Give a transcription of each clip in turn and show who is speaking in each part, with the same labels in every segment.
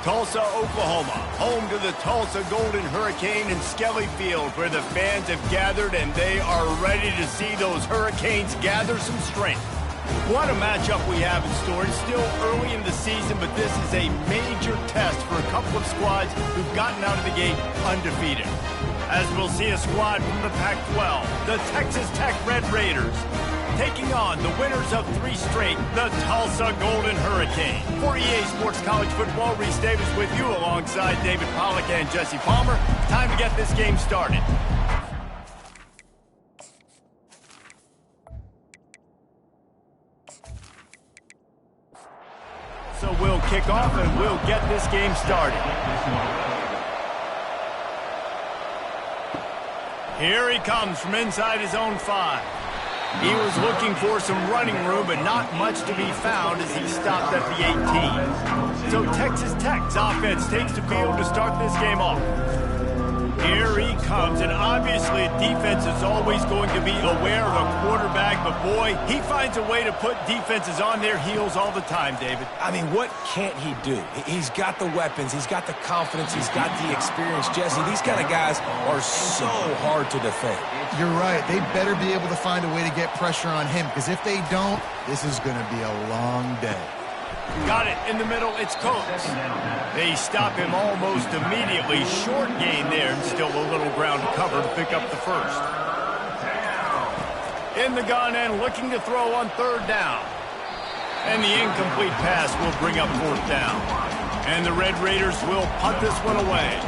Speaker 1: Tulsa, Oklahoma, home to the Tulsa Golden Hurricane in Skelly Field, where the fans have gathered and they are ready to see those Hurricanes gather some strength. What a matchup we have in store. It's still early in the season, but this is a major test for a couple of squads who've gotten out of the gate undefeated. As we'll see a squad from the Pac-12, the Texas Tech Red Raiders, taking on the winners of 3 straight, the Tulsa Golden Hurricane. For EA Sports College Football, Reese Davis with you alongside David Pollack and Jesse Palmer. Time to get this game started. So we'll kick off and we'll get this game started. Here he comes from inside his own 5. He was looking for some running room, but not much to be found as he stopped at the 18. So Texas Tech's offense takes the field to start this game off. Here he comes, and obviously defense is always going to be aware of a quarterback, but boy, he finds a way to put defenses on their heels all the time, David.
Speaker 2: I mean, what can't he do? He's got the weapons, he's got the confidence, he's got the experience. Jesse, these kind of guys are so hard to defend.
Speaker 3: You're right. They better be able to find a way to get pressure on him, because if they don't, this is going to be a long day.
Speaker 1: Got it in the middle, it's Coates. They stop him almost immediately. Short gain there, and still a little ground to cover to pick up the first. In the gun and looking to throw on 3rd down. And the incomplete pass will bring up 4th down. And the Red Raiders will punt this one away.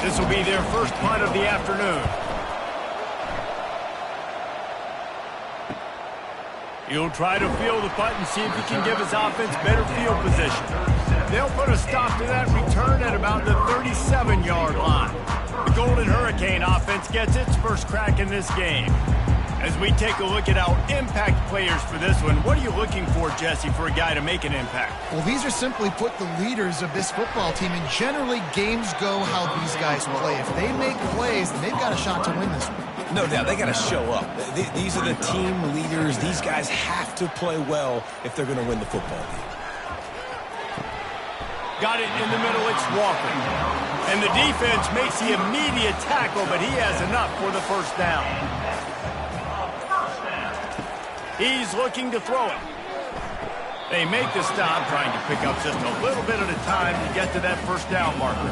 Speaker 1: This will be their first punt of the afternoon. He'll try to field the punt and see if he can give his offense better field position. They'll put a stop to that return at about the 37-yard line. The Golden Hurricane offense gets its first crack in this game. As we take a look at our impact players for this one, what are you looking for, Jesse, for a guy to make an impact?
Speaker 3: Well, these are simply put the leaders of this football team, and generally games go how these guys play. If they make plays, then they've got a shot to win this one.
Speaker 2: No doubt, they got to show up. These are the team leaders. These guys have to play well if they're going to win the football game.
Speaker 1: Got it in the middle, it's Walker. And the defense makes the immediate tackle, but he has enough for the first down. He's looking to throw it. They make the stop, trying to pick up just a little bit at a time to get to that first down marker.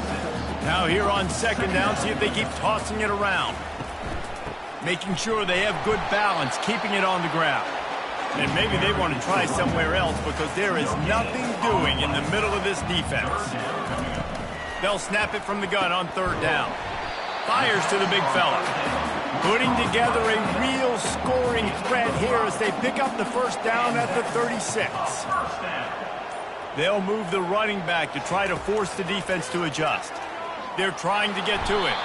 Speaker 1: Now here on 2nd down, see if they keep tossing it around. Making sure they have good balance, keeping it on the ground. And maybe they want to try somewhere else because there is nothing doing in the middle of this defense. They'll snap it from the gun on 3rd down. Fires to the big fella. Putting together a real scoring threat here as they pick up the first down at the 36. They'll move the running back to try to force the defense to adjust. They're trying to get to it.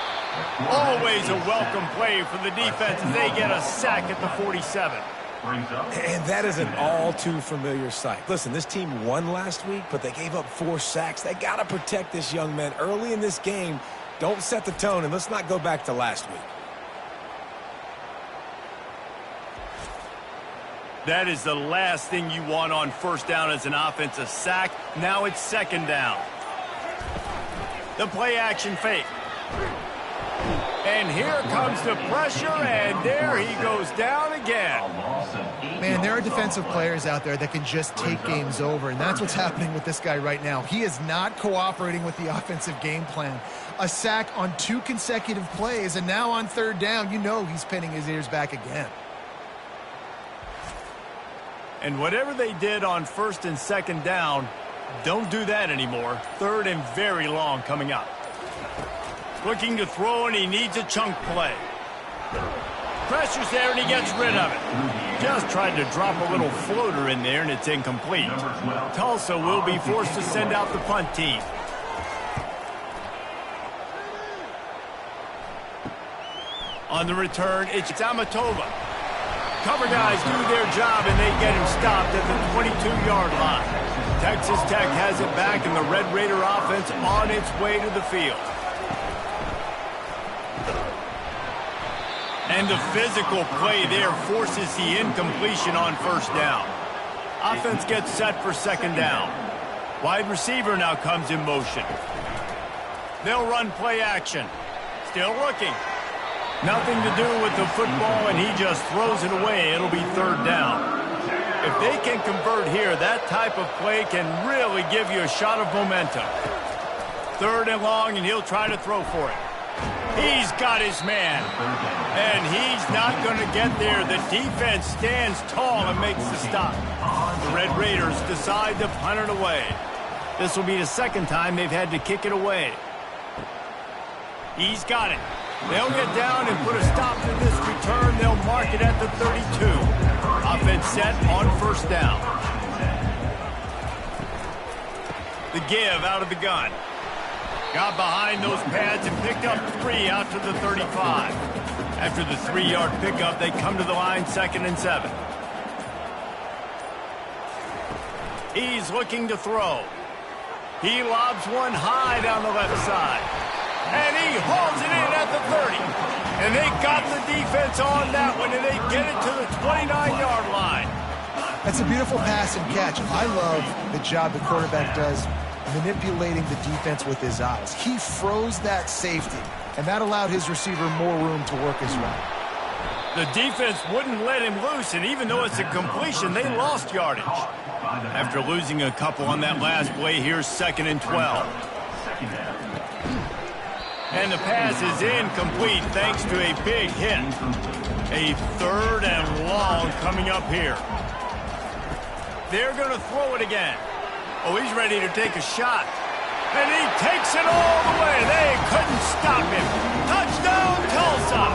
Speaker 1: Always a welcome play for the defense as they get a sack at the 47.
Speaker 2: And that is an all too familiar sight. Listen, this team won last week, but they gave up 4 sacks. They got to protect this young man early in this game. Don't set the tone, and let's not go back to last week.
Speaker 1: That is the last thing you want on 1st down as an offensive sack. Now it's 2nd down. The play action fake. And here comes the pressure, and there he goes down again.
Speaker 3: Man, there are defensive players out there that can just take games over, and that's what's happening with this guy right now. He is not cooperating with the offensive game plan. A sack on 2 consecutive plays, and now on 3rd down, you know he's pinning his ears back again.
Speaker 1: And whatever they did on 1st and 2nd down, don't do that anymore. 3rd and very long coming up. Looking to throw, and he needs a chunk play. Pressure's there, and he gets rid of it. Just tried to drop a little floater in there, and it's incomplete. Tulsa will be forced to send out the punt team. On the return, it's Amatova. Cover guys do their job, and they get him stopped at the 22-yard line. Texas Tech has it back, and the Red Raider offense on its way to the field. And the physical play there forces the incompletion on 1st down. Offense gets set for 2nd down. Wide receiver now comes in motion. They'll run play action. Still looking. Nothing to do with the football, and he just throws it away. It'll be third down. If they can convert here, that type of play can really give you a shot of momentum. Third and long, and he'll try to throw for it. He's got his man, and he's not going to get there. The defense stands tall and makes the stop. The Red Raiders decide to punt it away. This will be the second time they've had to kick it away. He's got it. They'll get down and put a stop to this return. They'll mark it at the 32. Offense set on first down. The give out of the gun. Got behind those pads and picked up 3 out to the 35. After the 3-yard pickup, they come to the line, 2nd and 7. He's looking to throw. He lobs one high down the left side. And he hauls it in at the 30. And they got the defense on that one, and they get it to the 29-yard line.
Speaker 3: That's a beautiful pass and catch. I love the job the quarterback does manipulating the defense with his eyes. He froze that safety, and that allowed his receiver more room to work his route.
Speaker 1: The defense wouldn't let him loose, and even though it's a completion, they lost yardage. After losing a couple on that last play, here's 2nd and 12. And the pass is incomplete thanks to a big hit. A 3rd and long coming up here. They're going to throw it again. Oh, he's ready to take a shot. And he takes it all the way. They couldn't stop him. Touchdown, Tulsa!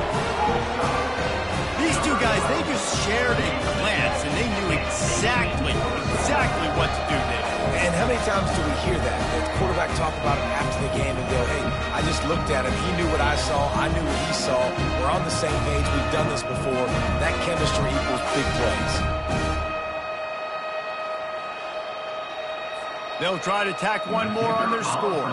Speaker 1: These two guys, they just shared a glance, and they knew exactly what to do there.
Speaker 2: And how many times do we hear that? The quarterback talk about it after the game and go, hey, I just looked at him. He knew what I saw. I knew what he saw. We're on the same page. We've done this before. That chemistry equals big plays.
Speaker 1: They'll try to tack one more on their score.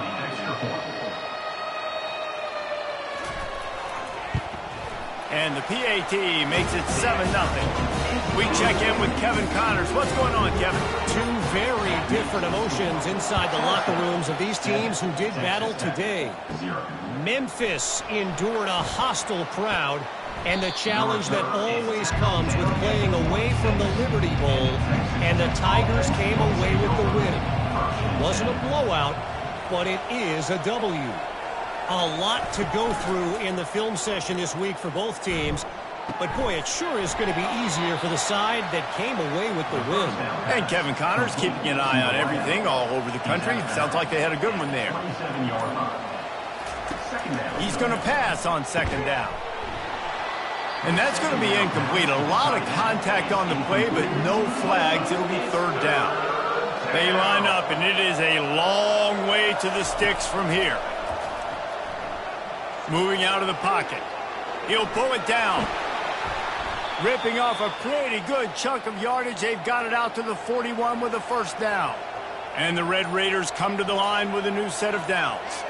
Speaker 1: And the PAT makes it 7-0. We check in with Kevin Connors. What's going on, Kevin?
Speaker 4: Two very different emotions inside the locker rooms of these teams who did battle today. Memphis endured a hostile crowd and the challenge that always comes with playing away from the Liberty Bowl, and the Tigers came away with the win. It wasn't a blowout, but it is a W. A lot to go through in the film session this week for both teams. But, boy, it sure is going to be easier for the side that came away with the win.
Speaker 1: And Kevin Connors keeping an eye on everything all over the country. Sounds like they had a good one there. He's going to pass on 2nd down. And that's going to be incomplete. A lot of contact on the play, but no flags. It'll be 3rd down. They line up, and it is a long way to the sticks from here. Moving out of the pocket. He'll pull it down. Ripping off a pretty good chunk of yardage. They've got it out to the 41 with a 1st down. And the Red Raiders come to the line with a new set of downs.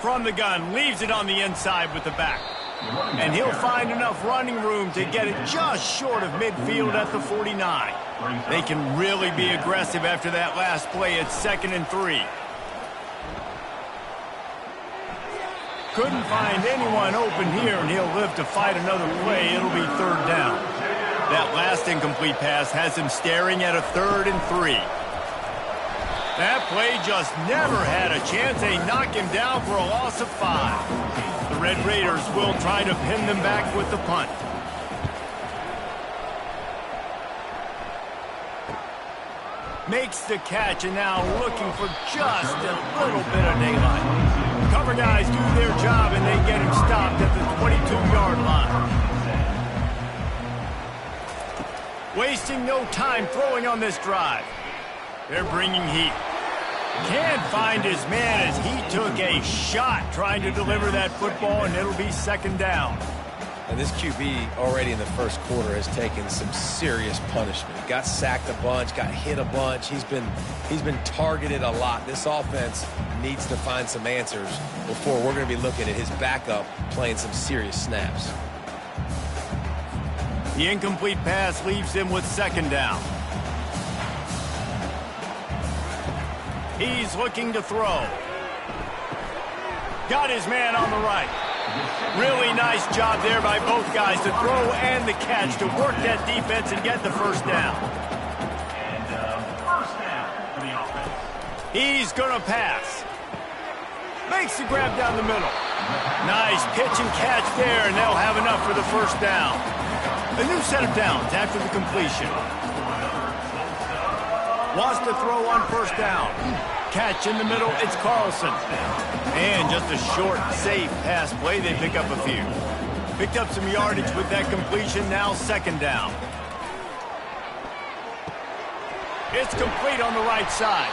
Speaker 1: From the gun, leaves it on the inside with the back. And he'll find enough running room to get it just short of midfield at the 49. They can really be aggressive after that last play. It's 2nd and 3. Couldn't find anyone open here, and he'll live to fight another play. It'll be 3rd down. That last incomplete pass has him staring at a 3rd and 3. That play just never had a chance. They knock him down for a loss of 5. The Red Raiders will try to pin them back with the punt. Makes the catch, and now looking for just a little bit of daylight. Cover guys do their job, and they get him stopped at the 22-yard line. Wasting no time throwing on this drive. They're bringing heat. Can't find his man as he took a shot trying to deliver that football, and it'll be 2nd down.
Speaker 2: And this QB already in the first quarter has taken some serious punishment. Got sacked a bunch, got hit a bunch. He's been targeted a lot. This offense needs to find some answers before we're going to be looking at his backup playing some serious snaps.
Speaker 1: The incomplete pass leaves him with 2nd down. He's looking to throw. Got his man on the right. Really nice job there by both guys to throw and the catch to work that defense and get the first down. He's going to pass. Makes the grab down the middle. Nice pitch and catch there, and they'll have enough for the first down. A new set of downs after the completion. Wants to throw on first down. Catch in the middle, it's Carlson. And just a short, safe pass play, they pick up a few. Picked up some yardage with that completion, now second down. It's complete on the right side.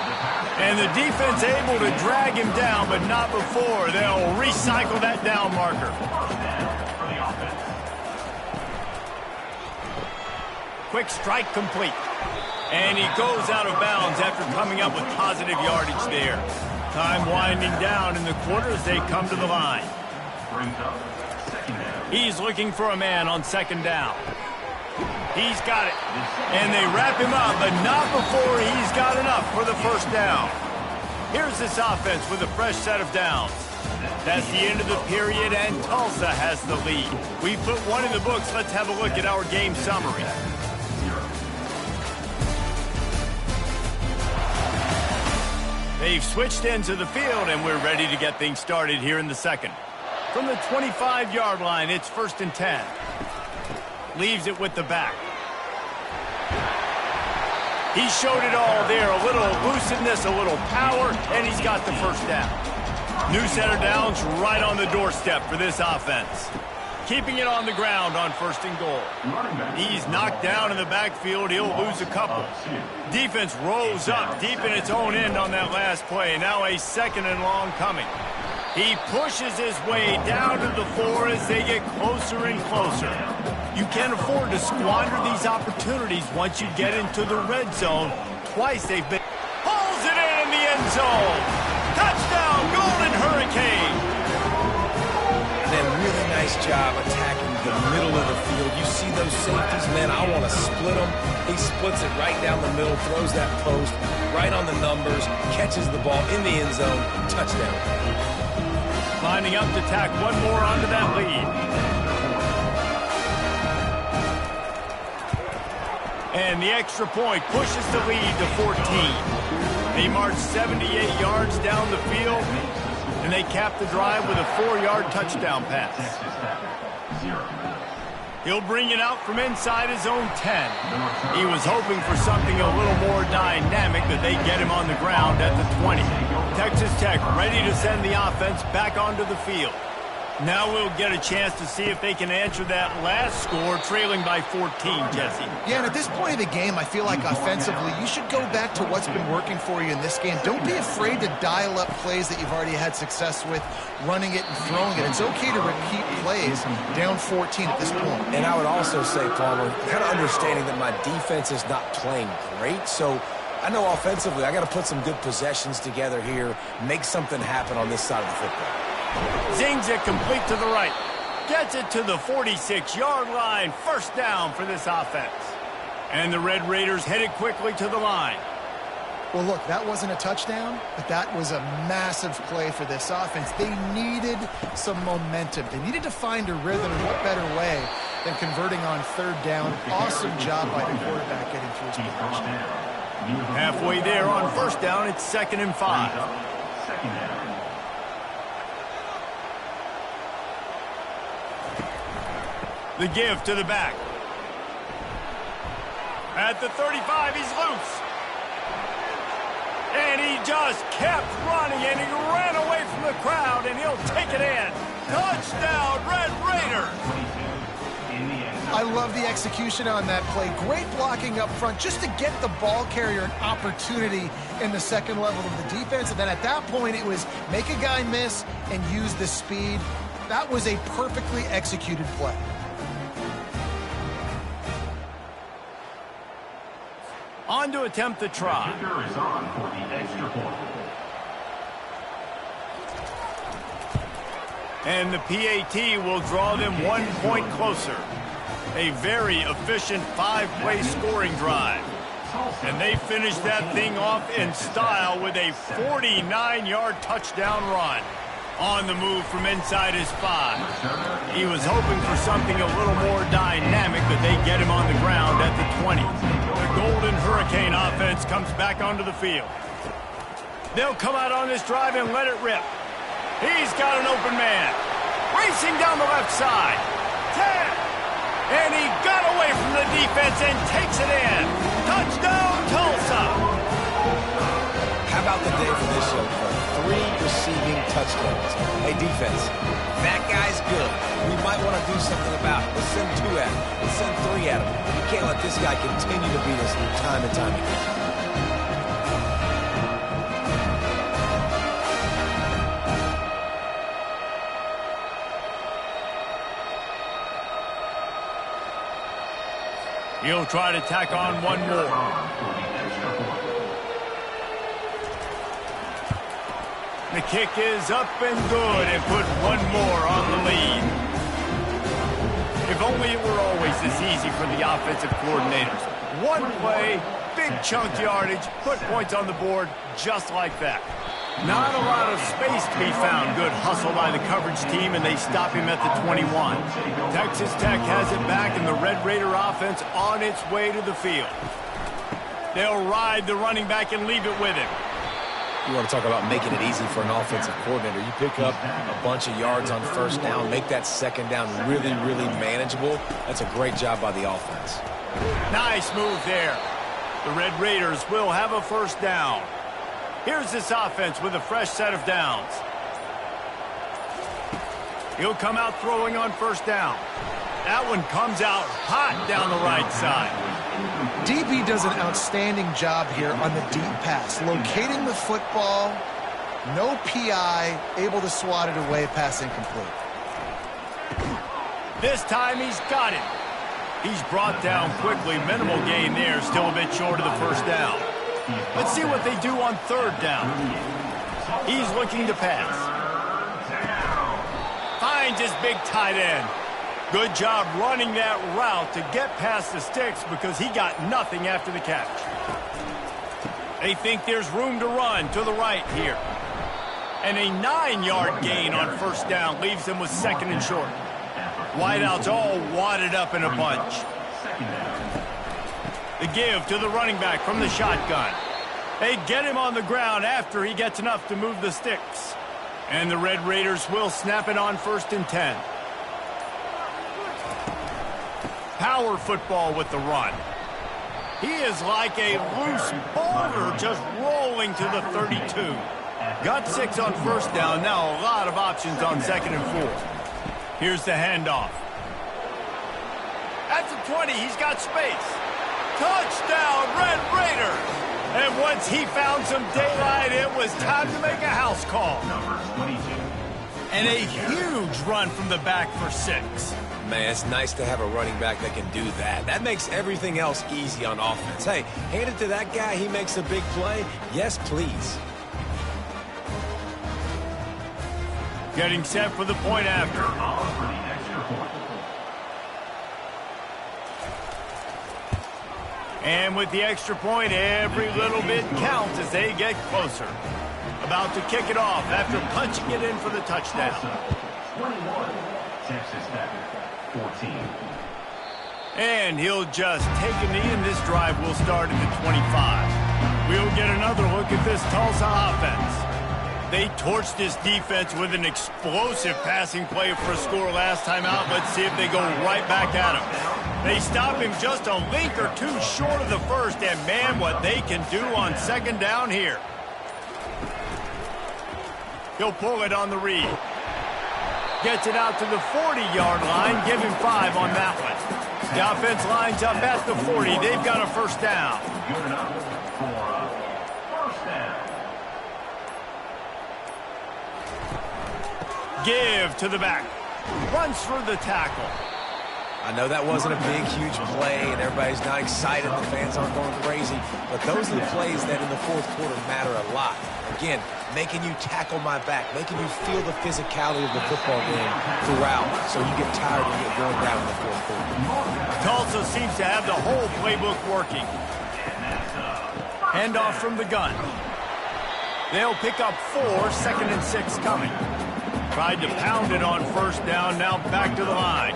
Speaker 1: And the defense able to drag him down, but not before. They'll recycle that down marker. Quick strike complete. And he goes out of bounds after coming up with positive yardage there. Time winding down in the quarter as they come to the line. He's looking for a man on second down. He's got it. And they wrap him up, but not before he's got enough for the first down. Here's this offense with a fresh set of downs. That's the end of the period, and Tulsa has the lead. We put one in the books. Let's have a look at our game summary. They've switched into the field, and we're ready to get things started here in the second. From the 25-yard line, it's 1st and 10. Leaves it with the back. He showed it all there. A little elusiveness, a little power, and he's got the first down. New set of downs right on the doorstep for this offense. Keeping it on the ground on 1st and goal. He's knocked down in the backfield. He'll lose a couple. Defense rolls up deep in its own end on that last play. Now a 2nd and long coming. He pushes his way down to the 4 as they get closer and closer. You can't afford to squander these opportunities once you get into the red zone. Twice they've been... Pulls it in the end zone. Touchdown, Golden Hurricane.
Speaker 2: And then really nice job attacking the middle of the field. You see those safeties, man, I want to split them. He splits it right down the middle, throws that post, right on the numbers, catches the ball in the end zone, touchdown.
Speaker 1: Lining up to tack one more onto that lead. And the extra point pushes the lead to 14. They march 78 yards down the field, and they cap the drive with a 4-yard touchdown pass. He'll bring it out from inside his own 10. He was hoping for something a little more dynamic, but they get him on the ground at the 20. Texas Tech ready to send the offense back onto the field. Now we'll get a chance to see if they can answer that last score, trailing by 14, Jesse.
Speaker 3: Yeah, and at this point of the game, I feel like offensively, you should go back to what's been working for you in this game. Don't be afraid to dial up plays that you've already had success with, running it and throwing it. It's okay to repeat plays down 14 at this point.
Speaker 2: And I would also say, Palmer, kind of understanding that my defense is not playing great, so I know offensively I got to put some good possessions together here, make something happen on this side of the football.
Speaker 1: Zings it complete to the right. Gets it to the 46-yard line. First down for this offense. And the Red Raiders headed quickly to the line.
Speaker 3: Well, look, that wasn't a touchdown, but that was a massive play for this offense. They needed some momentum. They needed to find a rhythm, and what better way than converting on 3rd down. Awesome job by the quarterback getting through his progression.
Speaker 1: Halfway there on 1st down, it's 2nd and 5. The give to the back. At the 35, he's loose. And he just kept running, and he ran away from the crowd, and he'll take it in. Touchdown, Red Raiders!
Speaker 3: I love the execution on that play. Great blocking up front just to get the ball carrier an opportunity in the second level of the defense. And then at that point, it was make a guy miss and use the speed. That was a perfectly executed play.
Speaker 1: On to attempt the try. And the PAT will draw them 1 point closer. A very efficient 5-play scoring drive. And they finished that thing off in style with a 49-yard touchdown run. On the move from inside his 5. He was hoping for something a little more dynamic, but they get him on the ground at the 20. The Golden Hurricane offense comes back onto the field. They'll come out on this drive and let it rip. He's got an open man. Racing down the left side. 10. And he got away from the defense and takes it in. Touchdown, Tulsa.
Speaker 2: How about the day for this young fella? 3 receiving touchdowns. Hey, defense, that guy's good. We might want to do something about it. Let's send 2 at him. Let's send 3 at him. You can't let this guy continue to beat us time and time again.
Speaker 1: He'll try to tack on one more. The kick is up and good and put one more on the lead. If only it were always this easy for the offensive coordinators. One play, big chunk yardage, put points on the board just like that. Not a lot of space to be found. Good hustle by the coverage team, and they stop him at the 21. Texas Tech has it back, and the Red Raider offense on its way to the field. They'll ride the running back and leave it with him.
Speaker 2: You want to talk about making it easy for an offensive coordinator. You pick up a bunch of yards on first down, make that second down really, really manageable. That's a great job by the offense.
Speaker 1: Nice move there. The Red Raiders will have a first down. Here's this offense with a fresh set of downs. He'll come out throwing on first down. That one comes out hot down the right side.
Speaker 3: DB does an outstanding job here on the deep pass, locating the football, no PI, able to swat it away, pass incomplete.
Speaker 1: This time he's got it. He's brought down quickly. Minimal gain there, still a bit short of the first down. Let's see what they do on third down. He's looking to pass. Finds his big tight end. Good job running that route to get past the sticks because he got nothing after the catch. They think there's room to run to the right here. And a 9-yard gain on first down leaves them with second and short. Wideouts all wadded up in a bunch. The give to the running back from the shotgun. They get him on the ground after he gets enough to move the sticks. And the Red Raiders will snap it on first and 10. Power football with the run. He is like a loose boulder just rolling to the 32. Got 6 on first down. Now a lot of options on second and 4. Here's the handoff. At the 20, he's got space. Touchdown, Red Raiders! And once he found some daylight, it was time to make a house call. And a huge run from the back for 6.
Speaker 2: Man, it's nice to have a running back that can do that. That makes everything else easy on offense. Hey, hand it to that guy, he makes a big play. Yes, please.
Speaker 1: Getting set for the point after. And with the extra point, every little bit counts as they get closer. About to kick it off after punching it in for the touchdown.
Speaker 5: 21, Texas Tech, 14.
Speaker 1: And he'll just take a knee, and this drive will start at the 25. We'll get another look at this Tulsa offense. They torched this defense with an explosive passing play for a score last time out. Let's see if they go right back at him. They stop him just a link or two short of the first, and man, what they can do on second down here. He'll pull it on the read. Gets it out to the 40-yard line. Give him 5 on that one. The offense lines up at the 40. They've got a first down.
Speaker 5: Good enough for a first down.
Speaker 1: Give to the back. Runs through the tackle.
Speaker 2: I know that wasn't a big, huge play, and everybody's not excited. The fans aren't going crazy. But those are the plays that in the fourth quarter matter a lot. Again, making you tackle my back, making you feel the physicality of the football game throughout so you get tired and get going down in the fourth quarter.
Speaker 1: Tulsa seems to have the whole playbook working.
Speaker 5: And that's
Speaker 1: Handoff from the gun. They'll pick up 4, 2nd and 6 coming. Tried to pound it on first down, now back to the line.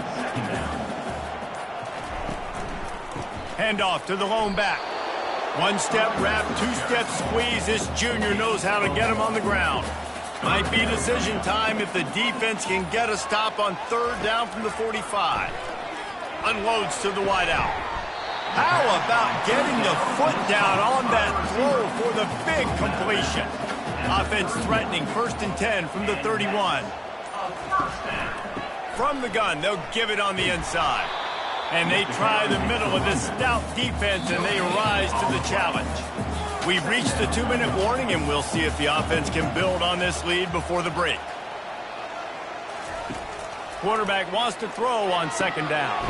Speaker 1: Handoff to the lone back. 1-step wrap, 2-step squeeze. This junior knows how to get him on the ground. Might be decision time if the defense can get a stop on 3rd down from the 45. Unloads to the wideout. How about getting the foot down on that throw for the big completion? Offense threatening 1st and 10 from the 31. From the gun, they'll give it on the inside. And they try the middle of this stout defense, and they rise to the challenge. We've reached the 2-minute warning, and we'll see if the offense can build on this lead before the break. Quarterback wants to throw on 2nd down.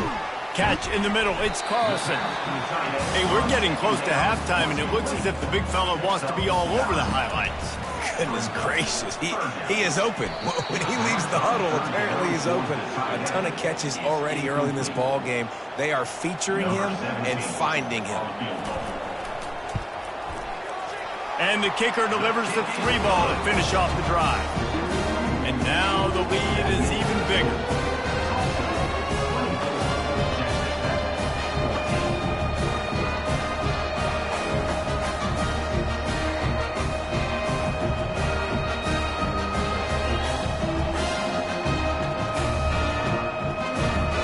Speaker 1: Catch in the middle, it's Carlson. Hey, we're getting close to halftime, and it looks as if the big fella wants to be all over the highlights.
Speaker 2: Goodness gracious, he is open. When he leaves the huddle, apparently he's open. A ton of catches already early in this ball game. They are featuring him and finding him.
Speaker 1: And the kicker delivers the 3 ball to finish off the drive. And now the lead is even bigger.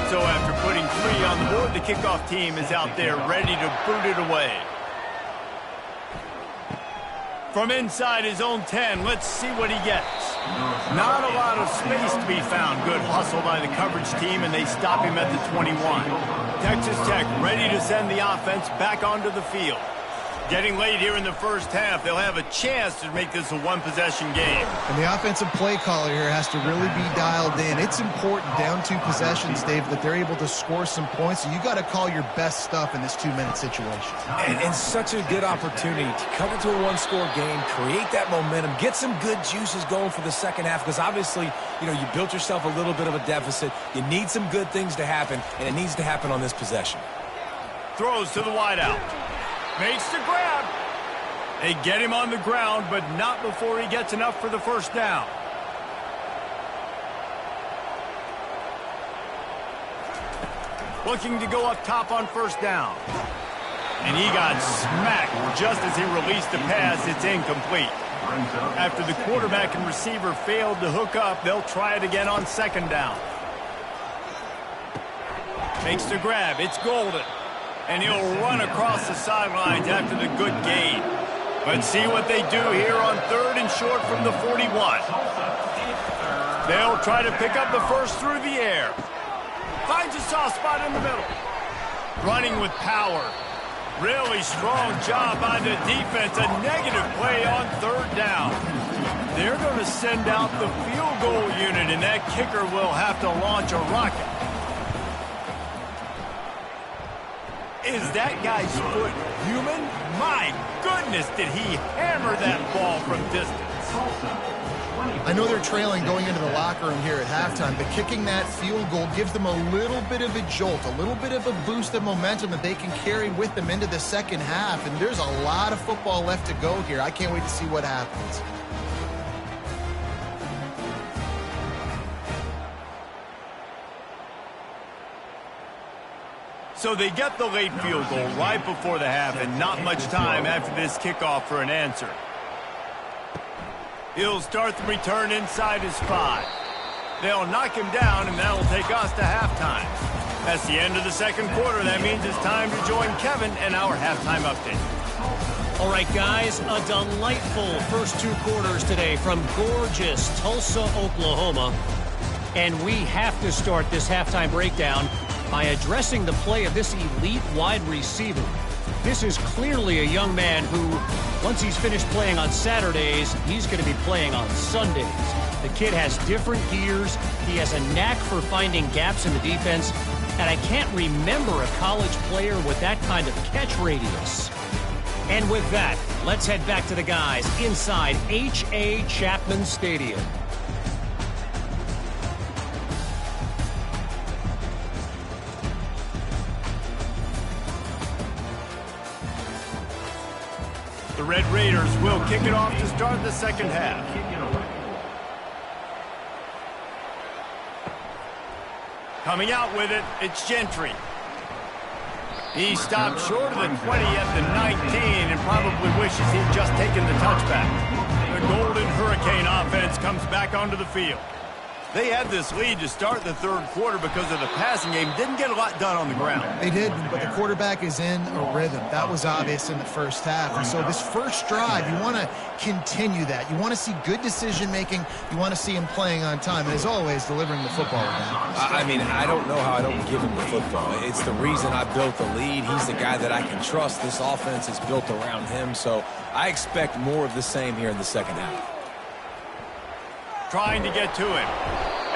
Speaker 1: So after putting 3 on the board, the kickoff team is out there ready to boot it away. From inside his own 10, let's see what he gets. Not a lot of space to be found. Good hustle by the coverage team, and they stop him at the 21. Texas Tech ready to send the offense back onto the field. Getting late here in the first half, they'll have a chance to make this a 1-possession game.
Speaker 3: And the offensive play caller here has to really be dialed in. It's important down 2 possessions, Dave, that they're able to score some points. So you got to call your best stuff in this 2-minute situation.
Speaker 2: And such a good opportunity to come into a 1-score game, create that momentum, get some good juices going for the second half, because obviously, you built yourself a little bit of a deficit. You need some good things to happen, and it needs to happen on this possession.
Speaker 1: Throws to the wideout. Makes the grab. They get him on the ground, but not before he gets enough for the first down. Looking to go up top on first down. And he got smacked just as he released the pass. It's incomplete. After the quarterback and receiver failed to hook up, they'll try it again on 2nd down. Makes the grab. It's Golden. And he'll run across the sidelines after the good gain. Let's see what they do here on 3rd and short from the 41. They'll try to pick up the first through the air. Finds a soft spot in the middle. Running with power. Really strong job by the defense. A negative play on 3rd down. They're going to send out the field goal unit, and that kicker will have to launch a rocket. Is that guy's foot human? My goodness, did he hammer that ball from distance.
Speaker 3: I know they're trailing going into the locker room here at halftime, but kicking that field goal gives them a little bit of a jolt, a little bit of a boost of momentum that they can carry with them into the second half. And there's a lot of football left to go here. I can't wait to see what happens.
Speaker 1: So they get the late field goal right before the half, and not much time after this kickoff for an answer. He'll start the return inside his 5. They'll knock him down, and that'll take us to halftime. That's the end of the second quarter. That means it's time to join Kevin and our halftime update.
Speaker 4: All right, guys, a delightful first 2 quarters today from gorgeous Tulsa, Oklahoma. And we have to start this halftime breakdown by addressing the play of this elite wide receiver. This is clearly a young man who, once he's finished playing on Saturdays, he's going to be playing on Sundays. The kid has different gears. He has a knack for finding gaps in the defense. And I can't remember a college player with that kind of catch radius. And with that, let's head back to the guys inside H.A. Chapman Stadium.
Speaker 1: Red Raiders will kick it off to start the second half. Coming out with it, it's Gentry. He stopped short of the 20 at the 19 and probably wishes he'd just taken the touchback. The Golden Hurricane offense comes back onto the field. They had this lead to start the third quarter because of the passing game. Didn't get a lot done on the ground.
Speaker 3: They did, but the quarterback is in a rhythm. That was obvious in the first half. And so this first drive, you want to continue that. You want to see good decision-making. You want to see him playing on time. And as always, delivering the football.
Speaker 2: I mean, I don't know how I don't give him the football. It's the reason I built the lead. He's the guy that I can trust. This offense is built around him. So I expect more of the same here in the second half.
Speaker 1: Trying to get to him.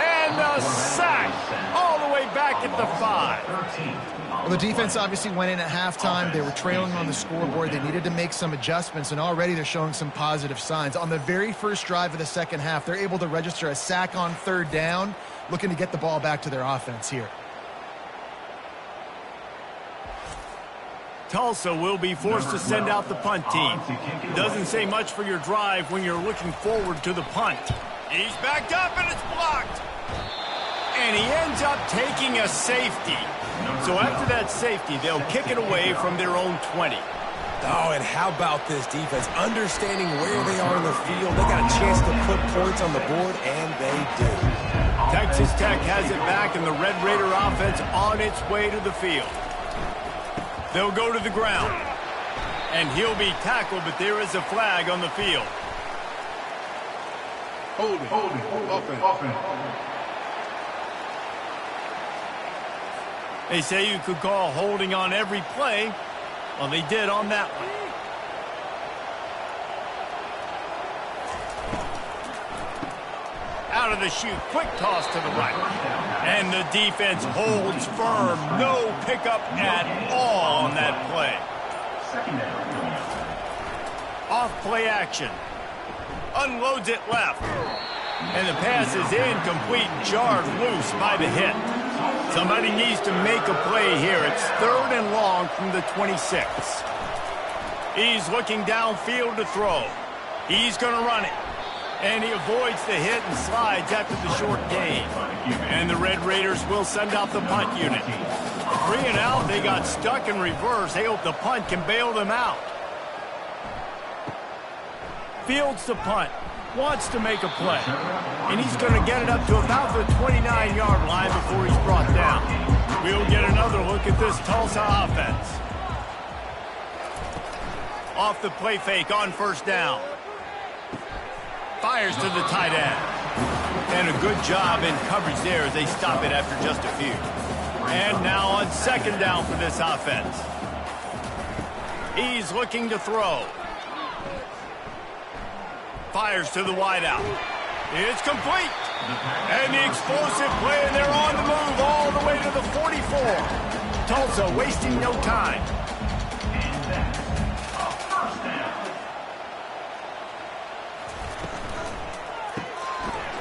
Speaker 1: And the sack all the way back at the 5.
Speaker 3: Well, the defense obviously went in at halftime. They were trailing on the scoreboard. They needed to make some adjustments, and already they're showing some positive signs. On the very first drive of the second half, they're able to register a sack on third down, looking to get the ball back to their offense here.
Speaker 1: Tulsa will be forced to send out the punt team. Doesn't say much for your drive when you're looking forward to the punt. He's backed up and it's blocked. And he ends up taking a safety. So after that safety, they'll kick it away from their own 20.
Speaker 2: Oh, and how about this defense? Understanding where they are in the field. They got a chance to put points on the board, and they do.
Speaker 1: Texas Tech has it back, and the Red Raider offense on its way to the field. They'll go to the ground. And he'll be tackled, but there is a flag on the field.
Speaker 6: Holding. Offense.
Speaker 1: They say you could call holding on every play. Well, they did on that one. Out of the chute, quick toss to the right. And the defense holds firm. No pickup at all on that play. Off play action. Unloads it left. And the pass is incomplete, jarred loose by the hit. Somebody needs to make a play here. It's 3rd and long from the 26. He's looking downfield to throw. He's going to run it. And he avoids the hit and slides after the short gain. And the Red Raiders will send out the punt unit. 3 and out, they got stuck in reverse. They hope the punt can bail them out. Fields the punt, wants to make a play, and he's going to get it up to about the 29-yard line before he's brought down. We'll get another look at this Tulsa offense. Off the play fake on first down. Fires to the tight end. And a good job in coverage there as they stop it after just a few. And now on second down for this offense. He's looking to throw. Fires to the wideout. It's complete. And the explosive play, and they're on the move all the way to the 44. Tulsa wasting no time.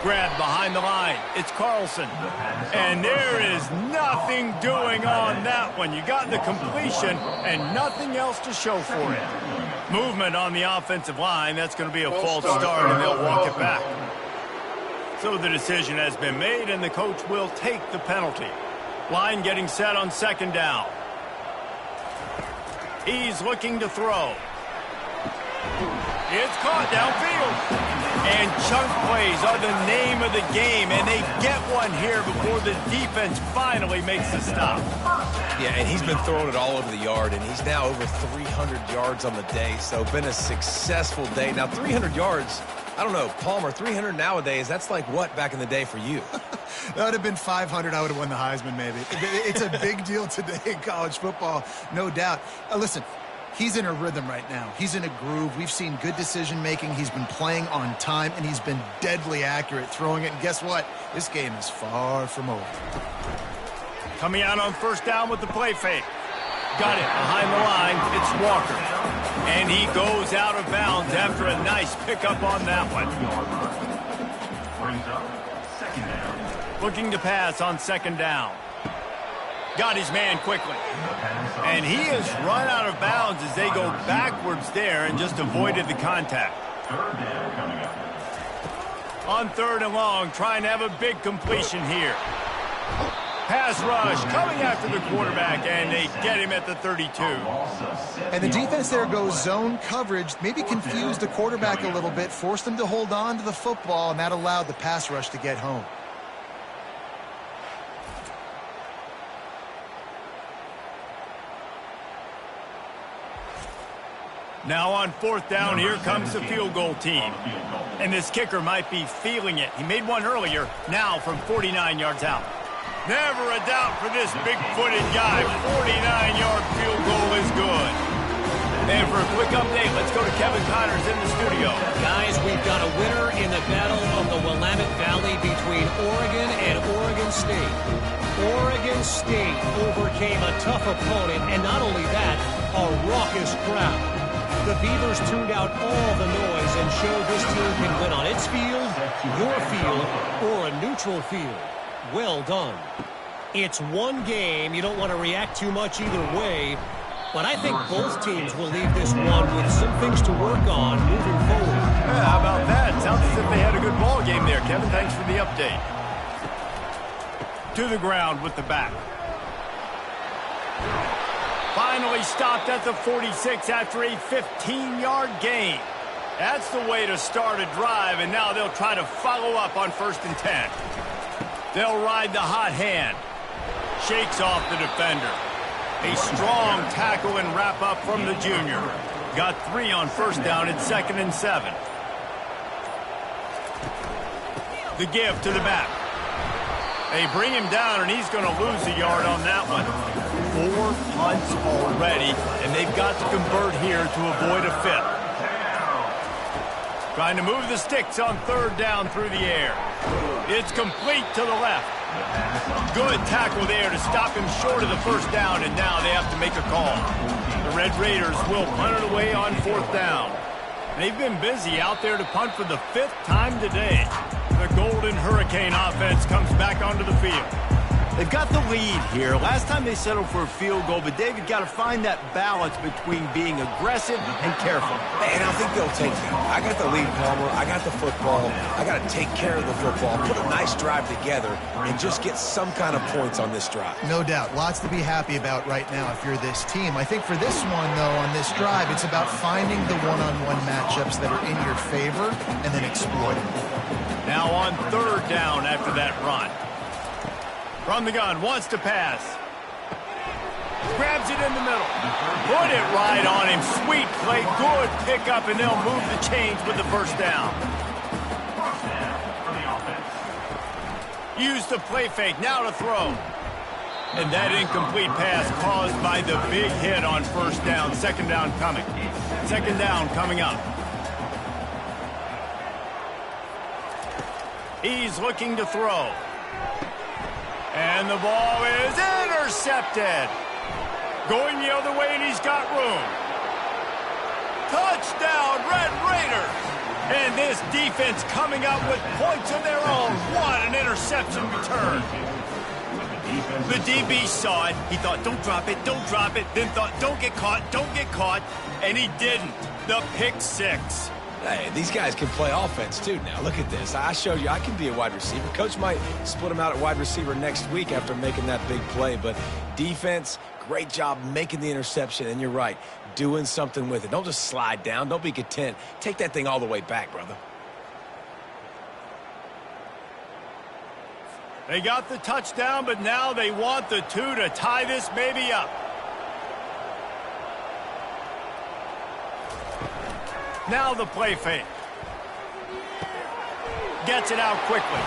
Speaker 1: Grab behind the line. It's Carlson. And there is nothing doing on that one. You got the completion and nothing else to show for it. Movement on the offensive line. That's going to be a false start, and they'll walk it back. So the decision has been made, and the coach will take the penalty. Line getting set on second down. He's looking to throw. It's caught downfield. And chunk plays are the name of the game, and they get one here before the defense finally makes the stop.
Speaker 2: Yeah, and he's been throwing it all over the yard, and he's now over 300 yards on the day, so been a successful day. Now, 300 yards, I don't know, Palmer, 300 nowadays, that's like what back in the day for you?
Speaker 3: That would have been 500. I would have won the Heisman, maybe. It's a big deal today in college football, no doubt. Listen, he's in a rhythm right now. He's in a groove. We've seen good decision-making. He's been playing on time, and he's been deadly accurate throwing it. And guess what? This game is far from over.
Speaker 1: Coming out on first down with the play fake. Got it behind the line. It's Walker. And he goes out of bounds after a nice pickup on that one. Looking to pass on second down. Got his man quickly. And he has run out of bounds as they go backwards there and just avoided the contact.
Speaker 5: Third down coming up.
Speaker 1: On 3rd and long, trying to have a big completion here. Pass rush coming after the quarterback, and they get him at the 32.
Speaker 3: And the defense there goes zone coverage, maybe confused the quarterback a little bit, forced him to hold on to the football, and that allowed the pass rush to get home.
Speaker 1: Now on 4th down, here comes the field goal team. And this kicker might be feeling it. He made one earlier, now from 49 yards out. Never a doubt for this big-footed guy. 49-yard field goal is good. And for a quick update, let's go to Kevin Connors in the studio.
Speaker 4: Guys, we've got a winner in the battle of the Willamette Valley between Oregon and Oregon State. Oregon State overcame a tough opponent, and not only that, a raucous crowd. The Beavers tuned out all the noise and showed this team can win on its field, your field, or a neutral field. Well done. It's one game. You don't want to react too much either way, but I think both teams will leave this one with some things to work on moving forward.
Speaker 1: Yeah, how about that? Sounds as if they had a good ball game there, Kevin. Thanks for the update. To the ground with the back. Finally stopped at the 46 after a 15-yard gain. That's the way to start a drive, and now they'll try to follow up on 1st and 10. They'll ride the hot hand. Shakes off the defender. A strong tackle and wrap up from the junior. Got 3 on 1st down and 2nd and 7. The give to the back. They bring him down, and he's going to lose a yard on that one. 4 punts already, and they've got to convert here to avoid a 5th. Trying to move the sticks on 3rd down through the air. It's complete to the left. Good tackle there to stop him short of the 1st down, and now they have to make a call. The Red Raiders will punt it away on 4th down. They've been busy out there to punt for the 5th time today. The Golden Hurricane offense comes back onto the field. They've got the lead here. Last time they settled for a field goal, but David got to find that balance between being aggressive and careful.
Speaker 2: And I think they'll take that. I got the lead, Palmer. I got the football. I got to take care of the football, put a nice drive together, and just get some kind of points on this drive.
Speaker 3: No doubt. Lots to be happy about right now if you're this team. I think for this one, though, on this drive, it's about finding the one-on-one matchups that are in your favor and then exploiting them.
Speaker 1: Now on 3rd down after that run. From the gun, wants to pass. Grabs it in the middle. Put it right on him. Sweet play, good pickup, and they'll move the chains with the 1st down. Use the play fake, now to throw. And that incomplete pass caused by the big hit on 1st down. 2nd down coming. 2nd down coming up. He's looking to throw. And the ball is intercepted. Going the other way, and he's got room. Touchdown, Red Raiders. And this defense coming up with points of their own. What an interception return. The DB saw it. He thought, don't drop it, don't drop it. Then thought, don't get caught, don't get caught. And he didn't. The pick 6.
Speaker 2: Hey, these guys can play offense, too, now. Look at this. I showed you I can be a wide receiver. Coach might split him out at wide receiver next week after making that big play. But defense, great job making the interception. And you're right, doing something with it. Don't just slide down. Don't be content. Take that thing all the way back, brother.
Speaker 1: They got the touchdown, but now they want the 2 to tie this baby up. Now the play fake. Gets it out quickly.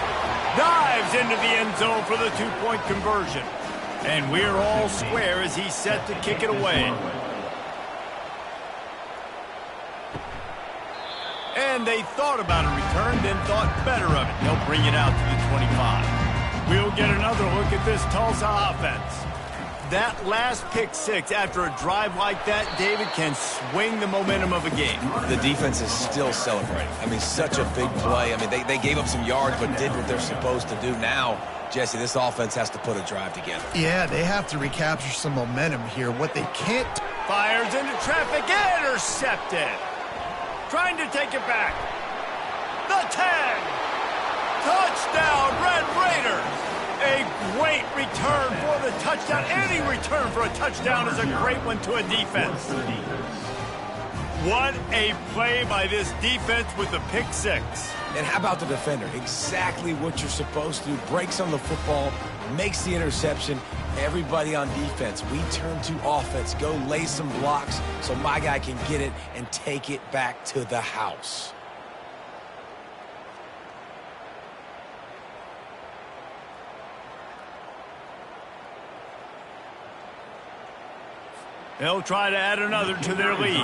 Speaker 1: Dives into the end zone for the 2-point conversion. And we're all square as he's set to kick it away. And they thought about a return, then thought better of it. They'll bring it out to the 25. We'll get another look at this Tulsa offense. That last pick six after a drive like that, David, can swing the momentum of a game.
Speaker 2: The defense is still celebrating. I mean, such a big play. I mean, they gave up some yards but did what they're supposed to do. Now, Jesse, this offense has to put a drive together.
Speaker 3: Yeah, they have to recapture some momentum here. What they can't...
Speaker 1: Fires into traffic, intercepted. Trying to take it back. The 10. Touchdown, Red Raiders. A great return for the touchdown. Any return for a touchdown is a great one to a defense. What a play by this defense with the pick six.
Speaker 2: And how about the defender? Exactly what you're supposed to do. Breaks on the football, makes the interception. Everybody on defense, we turn to offense. Go lay some blocks so my guy can get it and take it back to the house.
Speaker 1: They'll try to add another to their lead.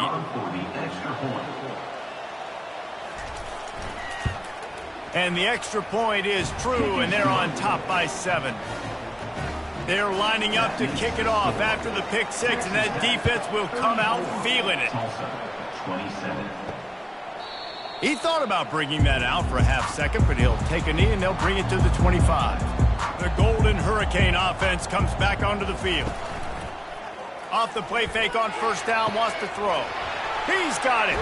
Speaker 1: And the extra point is true, and they're on top by 7. They're lining up to kick it off after the pick six, and that defense will come out feeling it. He thought about bringing that out for a half second, but he'll take a knee, and they'll bring it to the 25. The Golden Hurricane offense comes back onto the field. Off the play fake on first down, wants to throw. He's got it.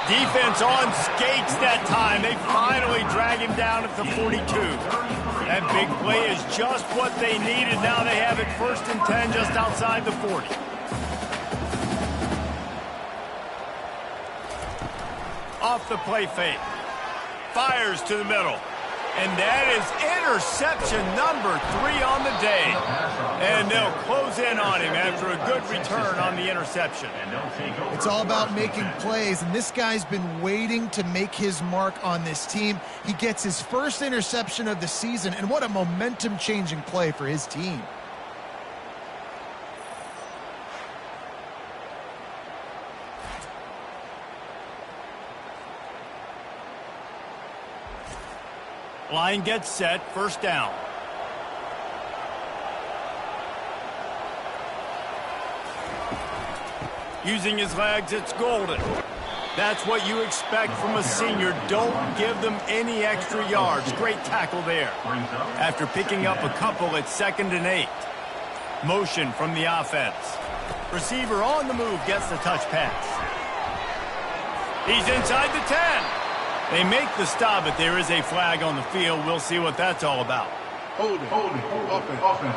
Speaker 1: Defense on skates that time. They finally drag him down at the 42. That big play is just what they needed. Now they have it 1st and 10 just outside the 40. Off the play fake. Fires to the middle. And that is interception number 3 on the day. And they'll close in on him after a good return on the interception.
Speaker 3: It's all about making plays, and this guy's been waiting to make his mark on this team. He gets his first interception of the season, and what a momentum-changing play for his team.
Speaker 1: Line gets set, first down. Using his legs, it's Golden. That's what you expect from a senior. Don't give them any extra yards. Great tackle there. After picking up a couple, it's 2nd and 8. Motion from the offense. Receiver on the move gets the touch pass. He's inside the 10. They make the stop, but there is a flag on the field. We'll see what that's all about.
Speaker 6: Holding, offense.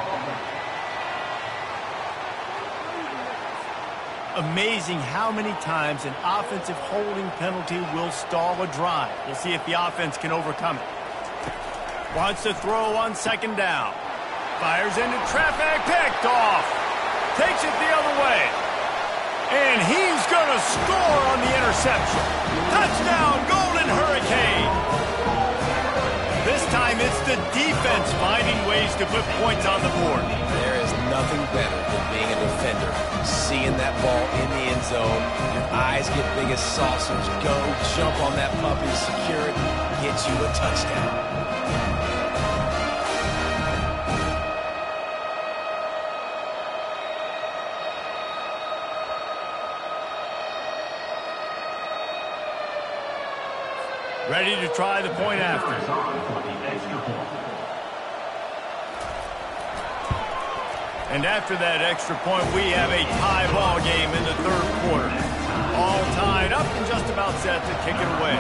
Speaker 1: Amazing how many times an offensive holding penalty will stall a drive. We'll see if the offense can overcome it. Wants to throw on 2nd down. Fires into traffic, picked off. Takes it the other way. And he's going to score on the interception. Touchdown, Golden Hurricane. This time it's the defense finding ways to put points on the board.
Speaker 2: There is nothing better than being a defender. Seeing that ball in the end zone, your eyes get big as saucers. Go, jump on that puppy, secure it, get you a touchdown.
Speaker 1: Ready to try the point after. And after that extra point, we have a tie ball game in the 3rd quarter. All tied up and just about set to kick it away.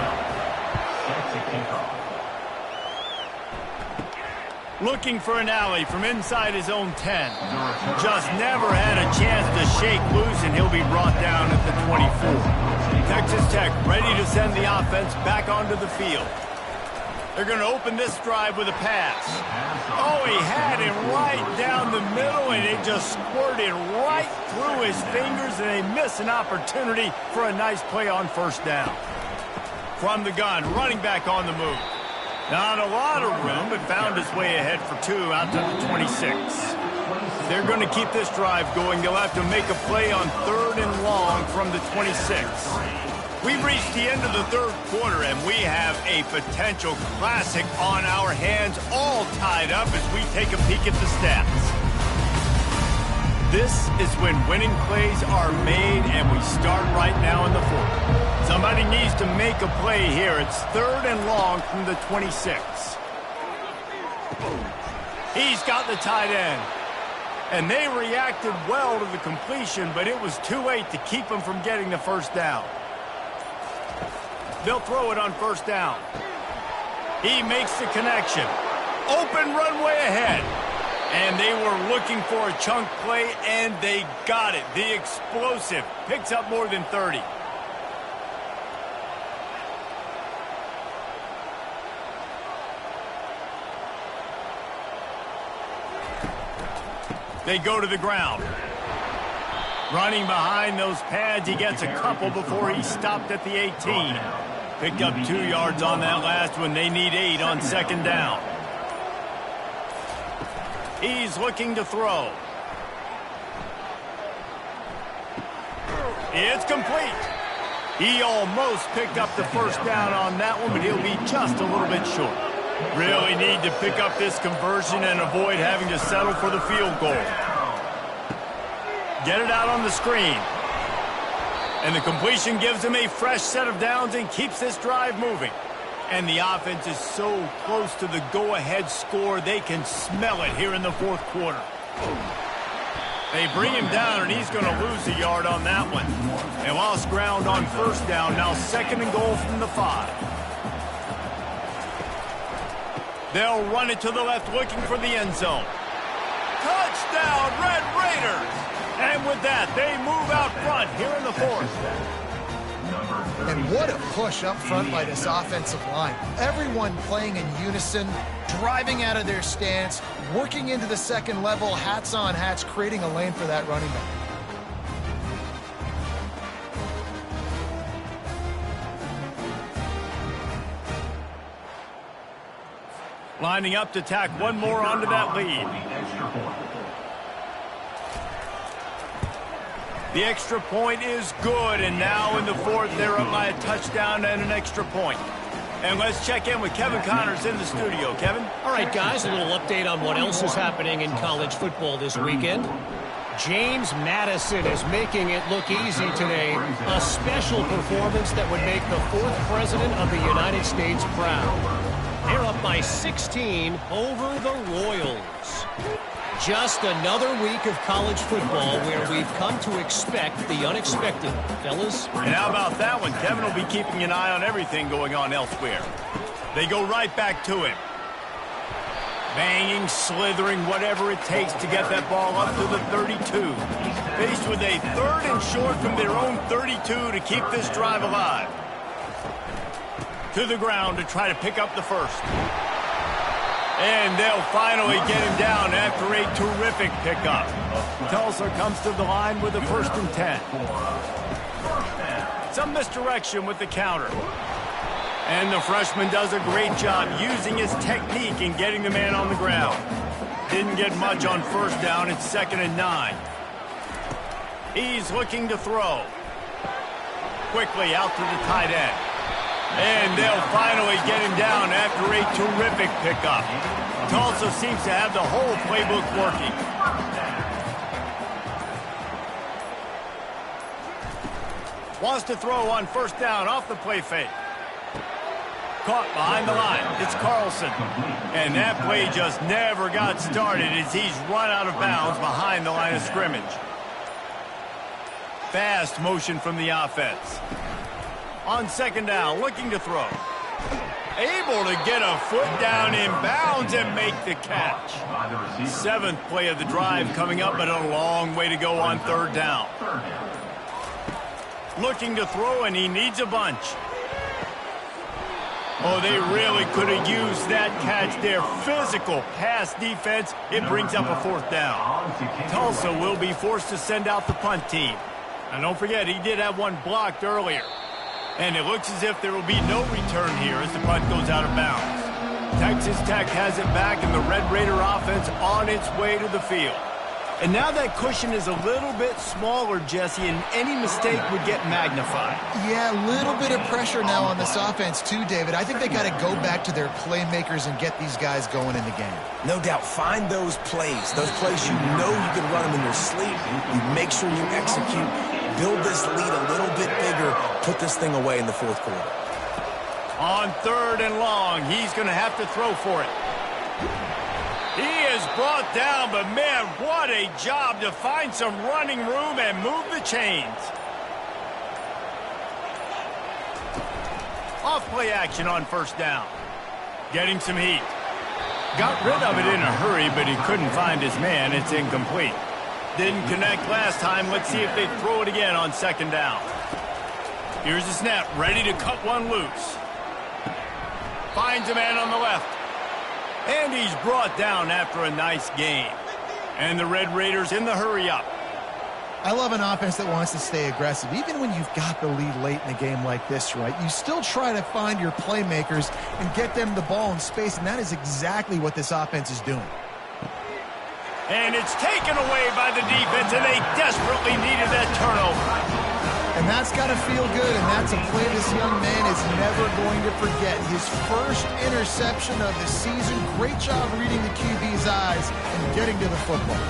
Speaker 1: Looking for an alley from inside his own 10. Just never had a chance to shake loose, and he'll be brought down at the 24. Texas Tech ready to send the offense back onto the field. They're going to open this drive with a pass. Oh, he had it right down the middle, and it just squirted right through his fingers, and they miss an opportunity for a nice play on 1st down. From the gun, running back on the move. Not a lot of room, but found his way ahead for 2 out to the 26. They're going to keep this drive going. They'll have to make a play on 3rd and long from the 26. We've reached the end of the 3rd quarter, and we have a potential classic on our hands, all tied up as we take a peek at the stats. This is when winning plays are made, and we start right now in the fourth. Somebody needs to make a play here. It's 3rd and long from the 26. He's got the tight end. And they reacted well to the completion, but it was too late to keep him from getting the first down. They'll throw it on 1st down. He makes the connection. Open runway ahead. And they were looking for a chunk play, and they got it. The explosive picks up more than 30. They go to the ground. Running behind those pads, he gets a couple before he stopped at the 18. Picked up 2 yards on that last one. They need 8 on 2nd down. He's looking to throw. It's complete. He almost picked up the first down on that one, but he'll be just a little bit short. Really need to pick up this conversion and avoid having to settle for the field goal. Get it out on the screen. And the completion gives him a fresh set of downs and keeps this drive moving. And the offense is so close to the go-ahead score, they can smell it here in the 4th quarter. They bring him down, and he's going to lose a yard on that one. They lost ground on 1st down, now 2nd and goal from the 5. They'll run it to the left, looking for the end zone. Touchdown, Red Raiders! And with that, they move out front here in the 4th.
Speaker 3: And what a push up front by this offensive line. Everyone playing in unison, driving out of their stance, working into the 2nd level, hats on hats, creating a lane for that running back.
Speaker 1: Lining up to tack one more onto that lead. The extra point is good, and now in the 4th, they're up by a touchdown and an extra point. And let's check in with Kevin Connors in the studio. Kevin?
Speaker 4: All right, guys, a little update on what else is happening in college football this weekend. James Madison is making it look easy today. A special performance that would make the 4th president of the United States proud. They're up by 16 over the Royals. Just another week of college football where we've come to expect the unexpected, fellas.
Speaker 1: And how about that one? Kevin will be keeping an eye on everything going on elsewhere. They go right back to him. Banging, slithering, whatever it takes to get that ball up to the 32. Faced with a 3rd and short from their own 32 to keep this drive alive. To the ground to try to pick up the first. And they'll finally get him down after a terrific pickup. Tulsa comes to the line with a 1st and 10. Some misdirection with the counter. And the freshman does a great job using his technique and getting the man on the ground. Didn't get much on 1st down. It's 2nd and 9. He's looking to throw. Quickly out to the tight end. And they'll finally get him down after a terrific pickup. Tulsa seems to have the whole playbook working. Wants to throw on 1st down off the play fake. Caught behind the line. It's Carlson. And that play just never got started as he's run out of bounds behind the line of scrimmage. Fast motion from the offense. On 2nd down, looking to throw. Able to get a foot down in bounds and make the catch. 7th play of the drive coming up, but a long way to go on 3rd down. Looking to throw, and he needs a bunch. Oh, they really could have used that catch there. Physical pass defense. It brings up a 4th down. Tulsa will be forced to send out the punt team. And don't forget, he did have one blocked earlier. And it looks as if there will be no return here as the punt goes out of bounds. Texas Tech has it back, and the Red Raider offense on its way to the field. And now that cushion is a little bit smaller, Jesse, and any mistake would get magnified.
Speaker 3: Yeah, a little bit of pressure now on this offense too, David. I think they got to go back to their playmakers and get these guys going in the game.
Speaker 2: No doubt, find those plays you know you can run them in your sleep. You make sure you execute, build this lead a little bit bigger, put this thing away in the fourth quarter.
Speaker 1: On 3rd and long, he's going to have to throw for it. He is brought down, but man, what a job to find some running room and move the chains. Off play action on 1st down. Getting some heat. Got rid of it in a hurry, but he couldn't find his man. It's incomplete. Didn't connect last time. Let's see if they throw it again on 2nd down. Here's the snap, ready to cut one loose. Finds a man on the left. And he's brought down after a nice gain. And the Red Raiders in the hurry-up.
Speaker 3: I love an offense that wants to stay aggressive. Even when you've got the lead late in a game like this, right, you still try to find your playmakers and get them the ball in space, and that is exactly what this offense is doing.
Speaker 1: And it's taken away by the defense, and they desperately needed that turnover.
Speaker 3: And that's got to feel good, and that's a play this young man is never going to forget. His first interception of the season. Great job reading the QB's eyes and getting to the football.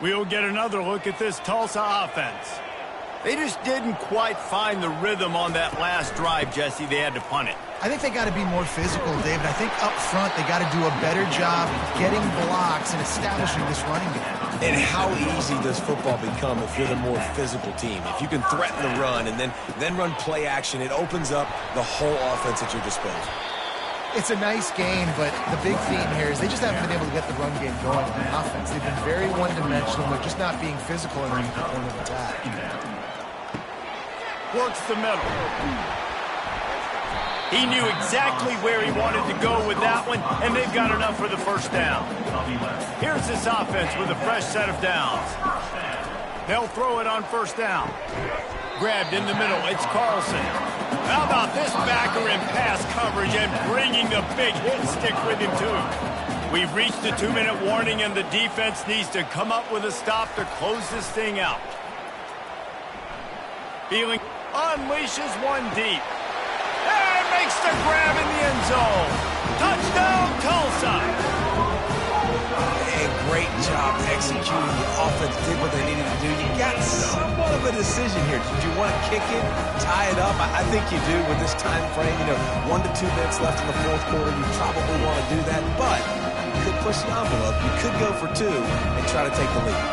Speaker 1: We'll get another look at this Tulsa offense. They just didn't quite find the rhythm on that last drive, Jesse. They had to punt it.
Speaker 3: I think they got to be more physical, David. I think up front they got to do a better job getting blocks and establishing this running game.
Speaker 2: And how easy does football become if you're the more physical team? If you can threaten the run and then run play action, it opens up the whole offense at your disposal.
Speaker 3: It's a nice game, but the big theme here is they just haven't been able to get the run game going on offense. They've been very one-dimensional. They're just not being physical underneath the point of attack.
Speaker 1: Works the middle. He knew exactly where he wanted to go with that one, and they've got enough for the 1st down. Here's this offense with a fresh set of downs. They'll throw it on 1st down. Grabbed in the middle. It's Carlson. How about this backer in pass coverage and bringing the big hit stick with him, too. We've reached the 2-minute warning, and the defense needs to come up with a stop to close this thing out. Feeling unleashes one deep. And makes the grab in the end zone. Touchdown, Tulsa.
Speaker 2: And great job executing. The offense did what they needed to do. You got somewhat of a decision here. Did you want to kick it, tie it up? I think you do with this time frame. 1 to 2 minutes left in the fourth quarter. You probably want to do that, but you could push the envelope. You could go for 2 and try to take the lead.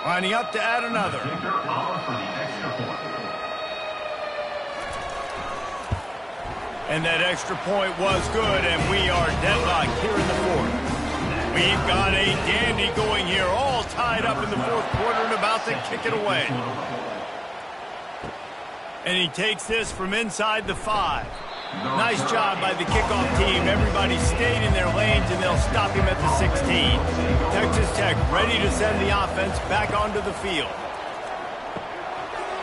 Speaker 1: Lining up to add another. And that extra point was good, and we are deadlocked here in the fourth. We've got a dandy going here, all tied up in the fourth quarter and about to kick it away. And he takes this from inside the 5. Nice job by the kickoff team. Everybody stayed in their lanes, and they'll stop him at the 16. Texas Tech ready to send the offense back onto the field.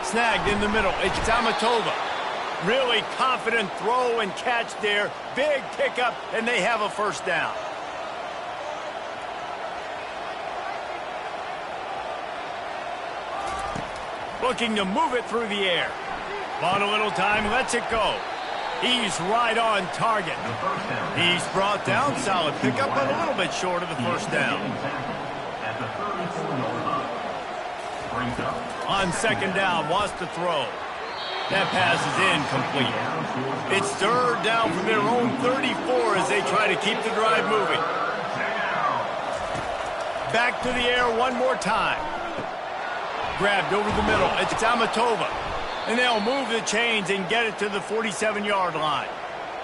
Speaker 1: Snagged in the middle. It's Tamatova. Really confident throw and catch there. Big pickup, and they have a 1st down. Looking to move it through the air. Bought a little time, lets it go. He's right on target. He's brought down. Solid pickup, but a little bit short of the 1st down. On 2nd down, wants to throw. That pass is incomplete. It's 3rd down from their own 34 as they try to keep the drive moving. Back to the air one more time. Grabbed over the middle. It's Tamatova. And they'll move the chains and get it to the 47-yard line.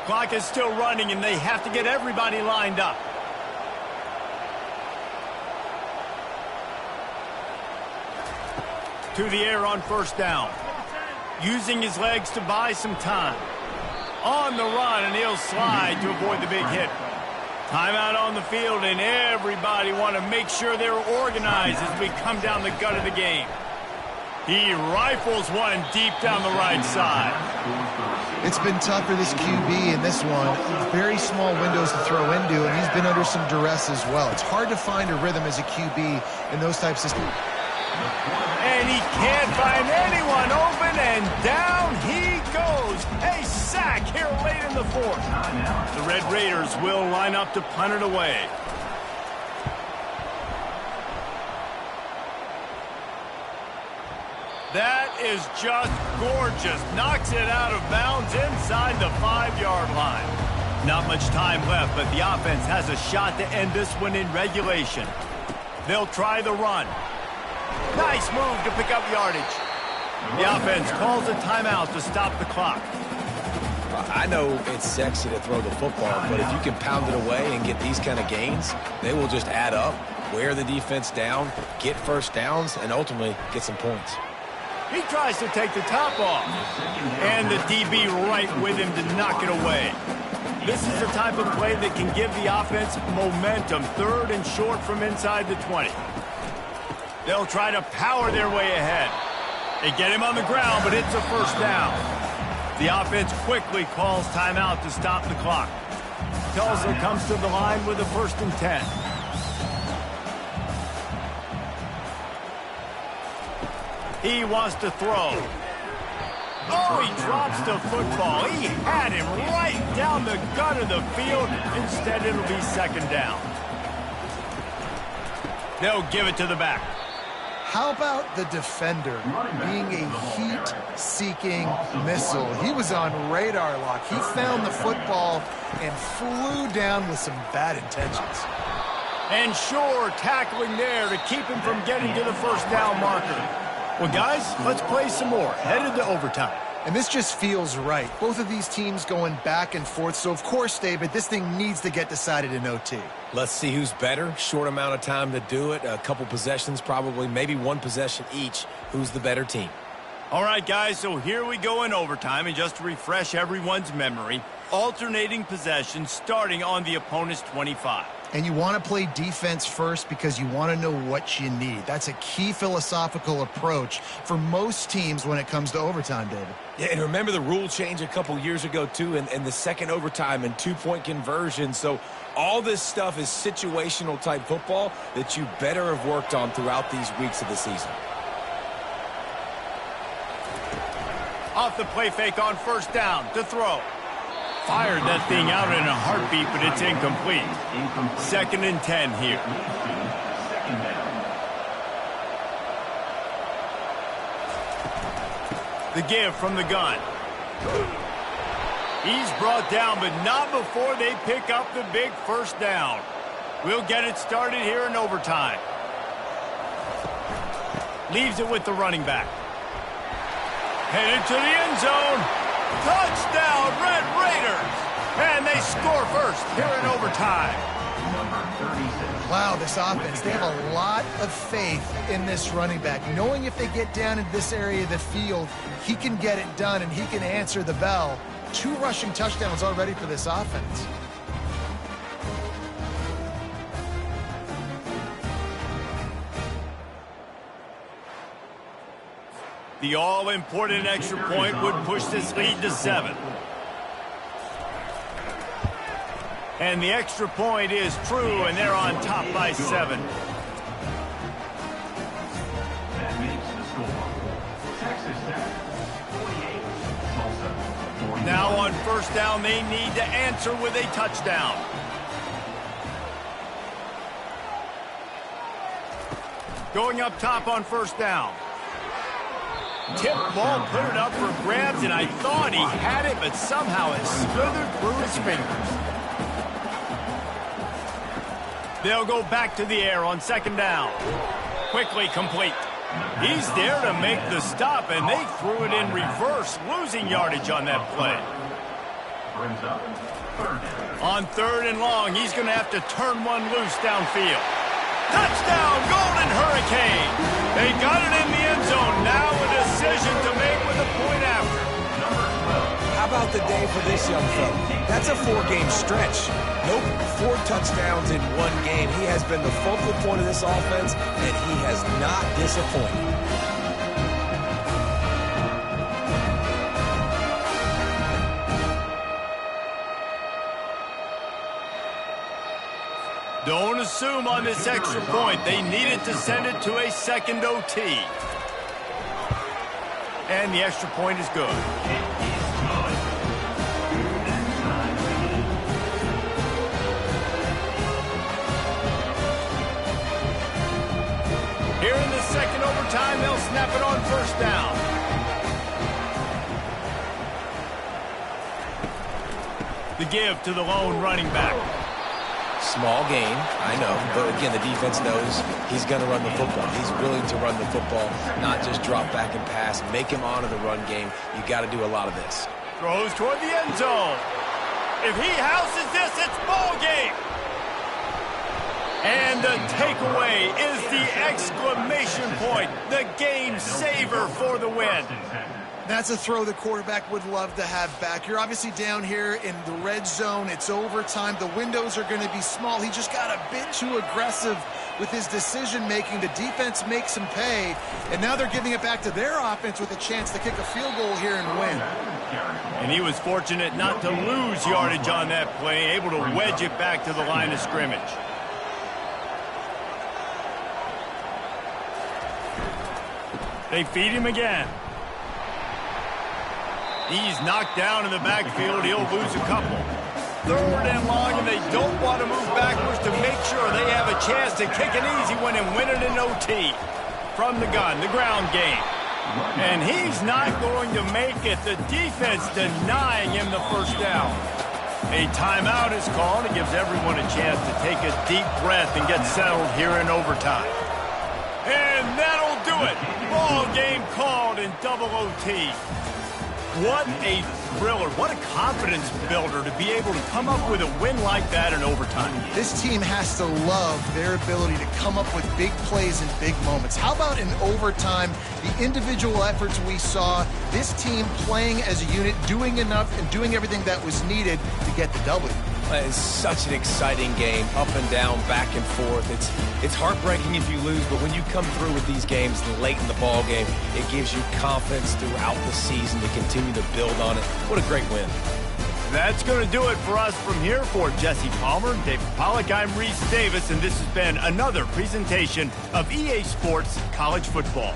Speaker 1: Clock is still running, and they have to get everybody lined up. To the air on 1st down. Using his legs to buy some time. On the run, and he'll slide to avoid the big hit. Timeout on the field, and everybody want to make sure they're organized as we come down the gut of the game. He rifles one deep down the right side.
Speaker 3: It's been tough for this QB in this one. Very small windows to throw into, and he's been under some duress as well. It's hard to find a rhythm as a QB in those types of systems.
Speaker 1: And he can't find anyone open, and down he goes. A sack here late in the fourth. The Red Raiders will line up to punt it away. That is just gorgeous. Knocks it out of bounds inside the 5-yard line. Not much time left, but the offense has a shot to end this one in regulation. They'll try the run. Nice move to pick up yardage. The offense calls a timeout to stop the clock.
Speaker 2: I know it's sexy to throw the football, but if you can pound it away and get these kind of gains, they will just add up, wear the defense down, get first downs, and ultimately get some points.
Speaker 1: He tries to take the top off. And the DB right with him to knock it away. This is the type of play that can give the offense momentum. 3rd and short from inside the 20. They'll try to power their way ahead. They get him on the ground, but it's a first down. The offense quickly calls timeout to stop the clock. Tulsa comes to the line with a 1st and 10. He wants to throw. Oh, he drops the football. He had him right down the gut of the field. Instead, it'll be 2nd down. They'll give it to the back.
Speaker 3: How about the defender being a heat-seeking missile? He was on radar lock. He found the football and flew down with some bad intentions.
Speaker 1: And sure, tackling there to keep him from getting to the 1st down marker. Well, guys, let's play some more. Headed to overtime.
Speaker 3: And this just feels right. Both of these teams going back and forth. So, of course, David, this thing needs to get decided in OT.
Speaker 2: Let's see who's better. Short amount of time to do it. A couple possessions probably, maybe one possession each. Who's the better team?
Speaker 1: All right, guys, so here we go in overtime. And just to refresh everyone's memory, alternating possessions starting on the opponent's 25.
Speaker 3: And you want to play defense first because you want to know what you need. That's a key philosophical approach for most teams when it comes to overtime, David.
Speaker 2: Yeah, and remember the rule change a couple years ago, too, and the second overtime and 2-point conversion. So all this stuff is situational type football that you better have worked on throughout these weeks of the season.
Speaker 1: Off the play fake on 1st down to throw. Fired that thing out in a heartbeat, but it's incomplete. 2nd and 10 here. The give from the gun. He's brought down, but not before they pick up the big 1st down. We'll get it started here in overtime. Leaves it with the running back. Headed to the end zone. Touchdown, Red Raiders! And they score first here in overtime.
Speaker 3: Wow, this offense, they have a lot of faith in this running back. Knowing if they get down in this area of the field, he can get it done and he can answer the bell. 2 rushing touchdowns already for this offense.
Speaker 1: The all-important extra point would push this lead to 7. And the extra point is true, and they're on top by 7.
Speaker 5: That makes the score. Texas Tech, 48. Tulsa, 41.
Speaker 1: Now on 1st down, they need to answer with a touchdown. Going up top on 1st down. Tip ball, put it up for grabs, and I thought he had it, but somehow it slithered through his fingers. They'll go back to the air on 2nd down. Quickly complete. He's there to make the stop, and they threw it in reverse, losing yardage on that play.
Speaker 5: Brings up 3rd down.
Speaker 1: On 3rd and long, he's going to have to turn one loose downfield. Touchdown, Golden Hurricane! They got it in the end zone. Now a decision to make with a point after.
Speaker 2: How about the day for this young fella. That's a 4-game stretch. Nope, 4 touchdowns in 1 game. He has been the focal point of this offense, and he has not disappointed.
Speaker 1: Don't assume on this extra point. They needed to send it to a second OT. And the extra point is good. Here in the second overtime, they'll snap it on first down. The give to the lone running back.
Speaker 2: Small game, I know, but again, the defense knows he's going to run the football. He's willing to run the football, not just drop back and pass, make him honor the run game. You got to do a lot of this.
Speaker 1: Throws toward the end zone. If he houses this, it's ball game. And the takeaway is the exclamation point, the game saver for the win.
Speaker 3: That's a throw the quarterback would love to have back. You're obviously down here in the red zone. It's overtime. The windows are going to be small. He just got a bit too aggressive with his decision-making. The defense makes him pay, and now they're giving it back to their offense with a chance to kick a field goal here and win.
Speaker 1: And he was fortunate not to lose yardage on that play, able to wedge it back to the line of scrimmage. They feed him again. He's knocked down in the backfield. He'll lose a couple. Third and long, and they don't want to move backwards to make sure they have a chance to kick an easy one and win it in OT. From the gun, the ground game. And he's not going to make it. The defense denying him the first down. A timeout is called. It gives everyone a chance to take a deep breath and get settled here in overtime. And that'll do it. Ball game called in double OT. What a thriller. What a confidence builder to be able to come up with a win like that in overtime.
Speaker 3: This team has to love their ability to come up with big plays in big moments. How about in overtime, the individual efforts we saw, this team playing as a unit, doing enough and doing everything that was needed to get the W.
Speaker 2: It's such an exciting game, up and down, back and forth. It's heartbreaking if you lose, but when you come through with these games late in the ball game, it gives you confidence throughout the season to continue to build on it. What a great win.
Speaker 1: That's going to do it for us from here. For Jesse Palmer, David Pollack, I'm Reese Davis, and this has been another presentation of EA Sports College Football.